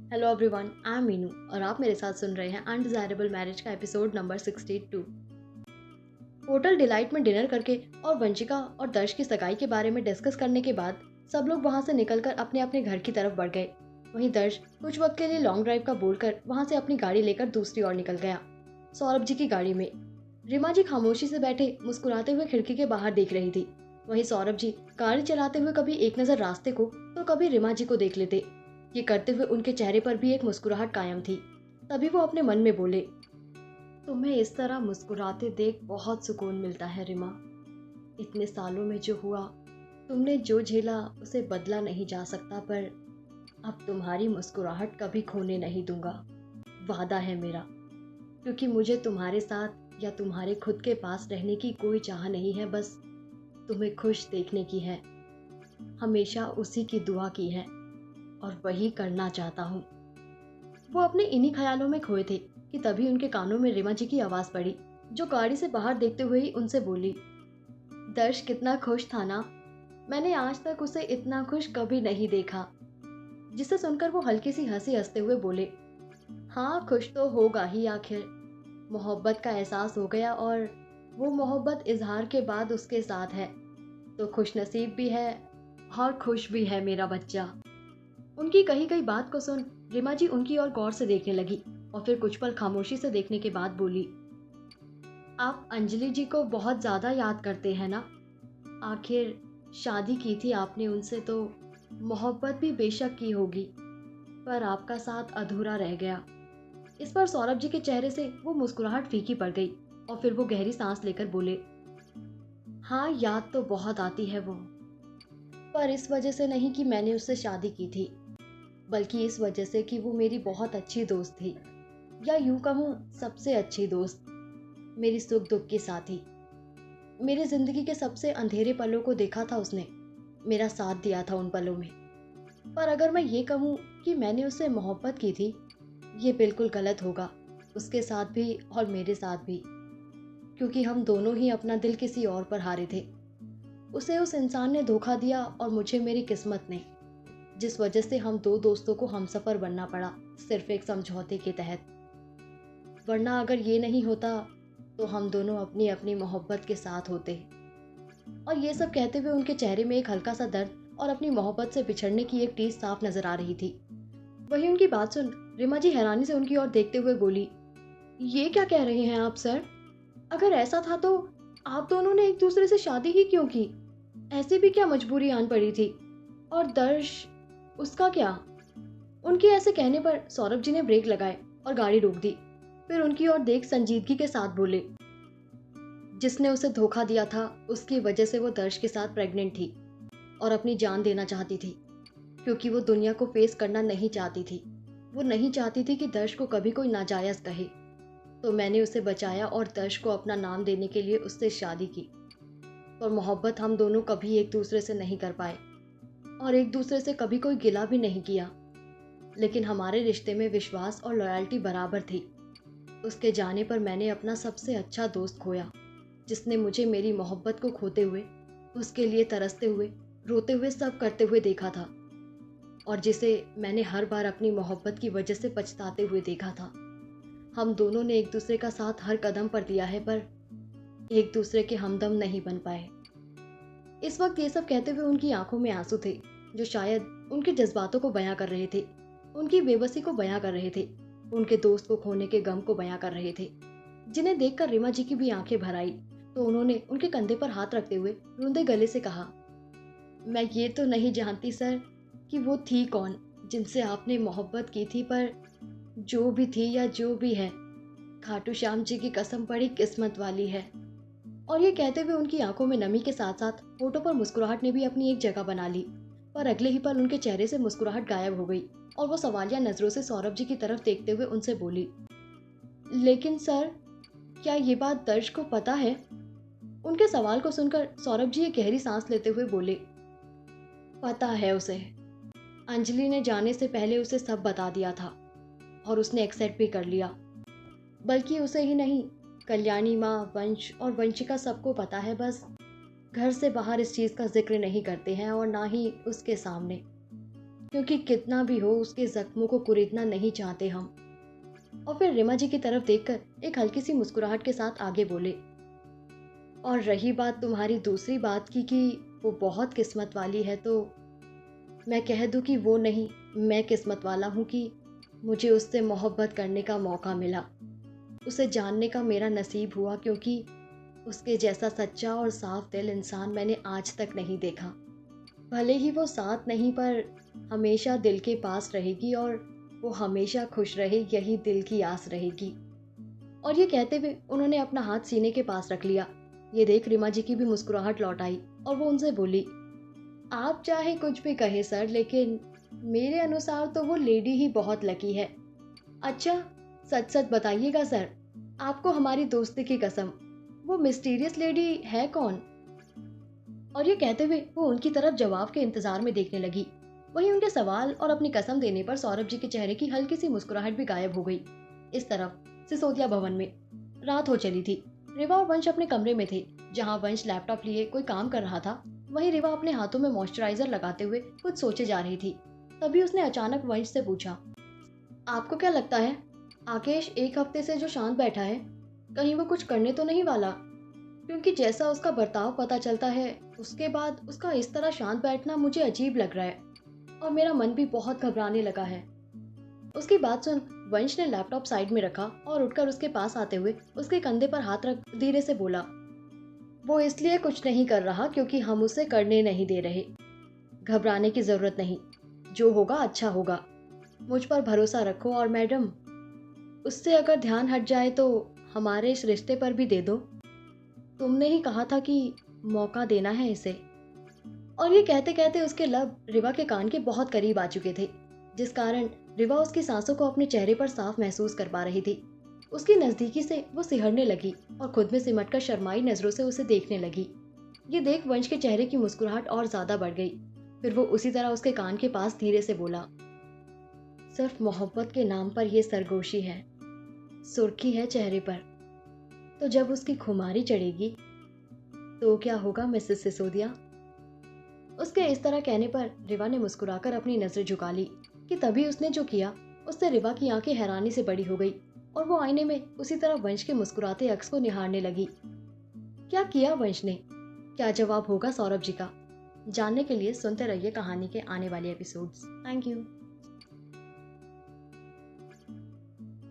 Hello everyone, I am Meenu और आप मेरे साथ सुन रहे हैं अनडिजायरेबल मैरिज का एपिसोड नंबर 62। होटल डिलाइट में डिनर करके और वंशिका और दर्श की सगाई के बारे में डिस्कस करने के बाद सब लोग वहां से निकलकर अपने अपने घर की तरफ बढ़ गए। वहीं दर्श कुछ वक्त के लिए लॉन्ग ड्राइव का बोलकर वहां से अपनी गाड़ी लेकर दूसरी ओर निकल गया। सौरभ जी की गाड़ी में रीमा जी खामोशी से बैठे मुस्कुराते हुए खिड़की के बाहर देख रही थी। वहीं सौरभ जी गाड़ी चलाते हुए कभी एक नजर रास्ते को तो कभी रीमा जी को देख लेते। ये करते हुए उनके चेहरे पर भी एक मुस्कुराहट कायम थी। तभी वो अपने मन में बोले, तुम्हें इस तरह मुस्कुराते देख बहुत सुकून मिलता है रिमा। इतने सालों में जो हुआ, तुमने जो झेला उसे बदला नहीं जा सकता, पर अब तुम्हारी मुस्कुराहट कभी खोने नहीं दूंगा। वादा है मेरा, क्योंकि मुझे तुम्हारे साथ या तुम्हारे खुद के पास रहने की कोई चाह नहीं है, बस तुम्हें खुश देखने की है। हमेशा उसी की दुआ की है और वही करना चाहता हूँ। वो अपने इन्हीं ख्यालों में खोए थे कि तभी उनके कानों में रीमा जी की आवाज पड़ी, जो गाड़ी से बाहर देखते हुए ही उनसे बोली, दर्श कितना खुश था ना। मैंने आज तक उसे इतना खुश कभी नहीं देखा। जिसे सुनकर वो हल्की सी हंसी हंसते हुए बोले, हाँ खुश तो होगा ही, आखिर मोहब्बत का एहसास हो गया और वो मोहब्बत इजहार के बाद उसके साथ है, तो खुश नसीब भी है और खुश भी है मेरा बच्चा। उनकी कही गई बात को सुन रीमा जी उनकी ओर गौर से देखने लगी और फिर कुछ पल खामोशी से देखने के बाद बोली, आप अंजलि जी को बहुत ज्यादा याद करते हैं ना। आखिर शादी की थी आपने उनसे, तो मोहब्बत भी बेशक की होगी, पर आपका साथ अधूरा रह गया। इस पर सौरभ जी के चेहरे से वो मुस्कुराहट फीकी पड़ गई और फिर वो गहरी सांस लेकर बोले, हाँ याद तो बहुत आती है वो, पर इस वजह से नहीं कि मैंने उससे शादी की थी, बल्कि इस वजह से कि वो मेरी बहुत अच्छी दोस्त थी, या यूं कहूँ सबसे अच्छी दोस्त, मेरी सुख दुख की साथी। मेरी जिंदगी के सबसे अंधेरे पलों को देखा था उसने, मेरा साथ दिया था उन पलों में। पर अगर मैं ये कहूँ कि मैंने उससे मोहब्बत की थी, ये बिल्कुल गलत होगा, उसके साथ भी और मेरे साथ भी, क्योंकि हम दोनों ही अपना दिल किसी और पर हारे थे। उसे उस इंसान ने धोखा दिया और मुझे मेरी किस्मत ने, जिस वजह से हम दो दोस्तों को हमसफर बनना पड़ा, सिर्फ एक समझौते के तहत। वरना अगर ये नहीं होता तो हम दोनों अपनी अपनी मोहब्बत के साथ होते। और ये सब कहते हुए उनके चेहरे में एक हल्का सा दर्द और अपनी मोहब्बत से बिछड़ने की एक टीस साफ नजर आ रही थी। वही उनकी बात सुन रीमा जी हैरानी से उनकी ओर देखते हुए बोली, ये क्या कह रहे हैं आप सर? अगर ऐसा था तो आप दोनों ने एक दूसरे से शादी ही क्यों की? ऐसी भी क्या मजबूरी आन पड़ी थी? और दर्श, उसका क्या? उनके ऐसे कहने पर सौरभ जी ने ब्रेक लगाए और गाड़ी रोक दी। फिर उनकी ओर देख संजीदगी के साथ बोले, जिसने उसे धोखा दिया था उसकी वजह से वो दर्श के साथ प्रेग्नेंट थी और अपनी जान देना चाहती थी, क्योंकि वो दुनिया को फेस करना नहीं चाहती थी। वो नहीं चाहती थी कि दर्श को कभी कोई नाजायज कहे। तो मैंने उसे बचाया और दर्श को अपना नाम देने के लिए उससे शादी की। और मोहब्बत हम दोनों कभी एक दूसरे से नहीं कर पाए और एक दूसरे से कभी कोई गिला भी नहीं किया, लेकिन हमारे रिश्ते में विश्वास और लॉयल्टी बराबर थी। उसके जाने पर मैंने अपना सबसे अच्छा दोस्त खोया, जिसने मुझे मेरी मोहब्बत को खोते हुए, उसके लिए तरसते हुए, रोते हुए, सब करते हुए देखा था, और जिसे मैंने हर बार अपनी मोहब्बत की वजह से पछताते हुए देखा था। हम दोनों ने एक दूसरे का साथ हर कदम पर दिया है, पर एक दूसरे के हमदम नहीं बन पाए। इस वक्त ये सब कहते हुए उनकी आंखों में आंसू थे, जो शायद उनके जज्बातों को बयां कर रहे थे, उनकी बेबसी को बयां कर रहे थे, उनके दोस्त को खोने के गम को बयां कर रहे थे, जिन्हें देखकर रीमा जी की भी आंखें भर आई। तो उन्होंने उनके कंधे पर हाथ रखते हुए रूंधे गले से कहा, मैं ये तो नहीं जानती सर कि वो थी कौन जिनसे आपने मोहब्बत की थी, पर जो भी थी या जो भी है, खाटू श्याम जी की कसम बड़ी किस्मत वाली है। और ये कहते हुए उनकी आंखों में नमी के साथ साथ होठों पर मुस्कुराहट ने भी अपनी एक जगह बना ली। पर अगले ही पल उनके चेहरे से मुस्कुराहट गायब हो गई और वो सवालिया नजरों से सौरभ जी की तरफ देखते हुए उनसे बोली, लेकिन सर, क्या ये बात दर्श को पता है? उनके सवाल को सुनकर सौरभ जी एक गहरी सांस लेते हुए बोले, पता है उसे। अंजलि ने जाने से पहले उसे सब बता दिया था और उसने एक्सेप्ट भी कर लिया। बल्कि उसे ही नहीं, कल्याणी माँ, वंश और वंशिका सबको पता है, बस घर से बाहर इस चीज का जिक्र नहीं करते हैं और ना ही उसके सामने। क्योंकि कितना भी हो उसके जख्मों को कुरेदना नहीं चाहते हम। और फिर रीमा जी की तरफ देखकर एक हल्की सी मुस्कुराहट के साथ आगे बोले, और रही बात तुम्हारी दूसरी बात की कि वो बहुत किस्मत वाली है, तो मैं कह दूं कि वो नहीं, मैं किस्मत वाला हूं कि मुझे उससे मोहब्बत करने का मौका मिला, उसे जानने का मेरा नसीब हुआ, क्योंकि उसके जैसा सच्चा और साफ दिल इंसान मैंने आज तक नहीं देखा। भले ही वो साथ नहीं, पर हमेशा दिल के पास रहेगी, और वो हमेशा खुश रहे यही दिल की आस रहेगी। और ये कहते हुए उन्होंने अपना हाथ सीने के पास रख लिया। ये देख रीमा जी की भी मुस्कुराहट लौट आई और वो उनसे बोली, आप चाहे कुछ भी कहे सर, लेकिन मेरे अनुसार तो वो लेडी ही बहुत लकी है। अच्छा, सच सच बताइएगा सर, आपको हमारी दोस्ती की कसम, वो मिस्टीरियस लेडी है कौन? और ये कहते हुए वो उनकी तरफ जवाब के इंतजार में देखने लगी। वहीं उनके सवाल और अपनी कसम देने पर सौरभ जी के चेहरे की हल्की सी मुस्कुराहट भी गायब हो गई। इस तरफ सिसोदिया भवन में रात हो चली थी। रिवा और वंश अपने कमरे में थे, जहां वंश लैपटॉप लिए कोई काम कर रहा था। वहीं रिवा अपने हाथों में मॉइस्चराइजर लगाते हुए कुछ सोचे जा रही थी। तभी उसने अचानक वंश से पूछा, आपको क्या लगता है, आकेश एक हफ्ते से जो शांत बैठा है, कहीं वो कुछ करने तो नहीं वाला? क्योंकि जैसा उसका बर्ताव पता चलता है, उसके बाद उसका इस तरह शांत बैठना मुझे अजीब लग रहा है, और मेरा मन भी बहुत घबराने लगा है। उसकी बात सुन वंश ने लैपटॉप साइड में रखा और उठकर उसके पास आते हुए उसके कंधे पर हाथ रख धीरे से बोला, वो इसलिए कुछ नहीं कर रहा क्योंकि हम उसे करने नहीं दे रहे। घबराने की जरूरत नहीं, जो होगा अच्छा होगा। मुझ पर भरोसा रखो, और मैडम, उससे अगर ध्यान हट जाए तो हमारे इस रिश्ते पर भी दे दो। तुमने ही कहा था कि मौका देना है इसे। और ये कहते कहते उसके लब रिवा के कान के बहुत करीब आ चुके थे, जिस कारण रिवा उसकी सांसों को अपने चेहरे पर साफ महसूस कर पा रही थी। उसकी नजदीकी से वो सिहरने लगी और खुद में सिमटकर शर्माई नजरों से उसे देखने लगी। ये देख वंश के चेहरे की मुस्कुराहट और ज्यादा बढ़ गई। फिर वो उसी तरह उसके कान के पास धीरे से बोला, सिर्फ मोहब्बत के नाम पर यह सरगोशी है, सुर्खी है चेहरे पर, तो जब उसकी खुमारी चढ़ेगी तो क्या होगा मिसेस सिसोदिया? उसके इस तरह कहने पर रिवा ने मुस्कुराकर अपनी नजर झुका ली कि तभी उसने जो किया उससे रिवा की आंखें हैरानी से बड़ी हो गई और वो आईने में उसी तरह वंश के मुस्कुराते अक्स को निहारने लगी। क्या किया वंश ने? क्या जवाब होगा सौरभ जी का? जानने के लिए सुनते रहिए कहानी के आने वाले एपिसोड्स। Thank you.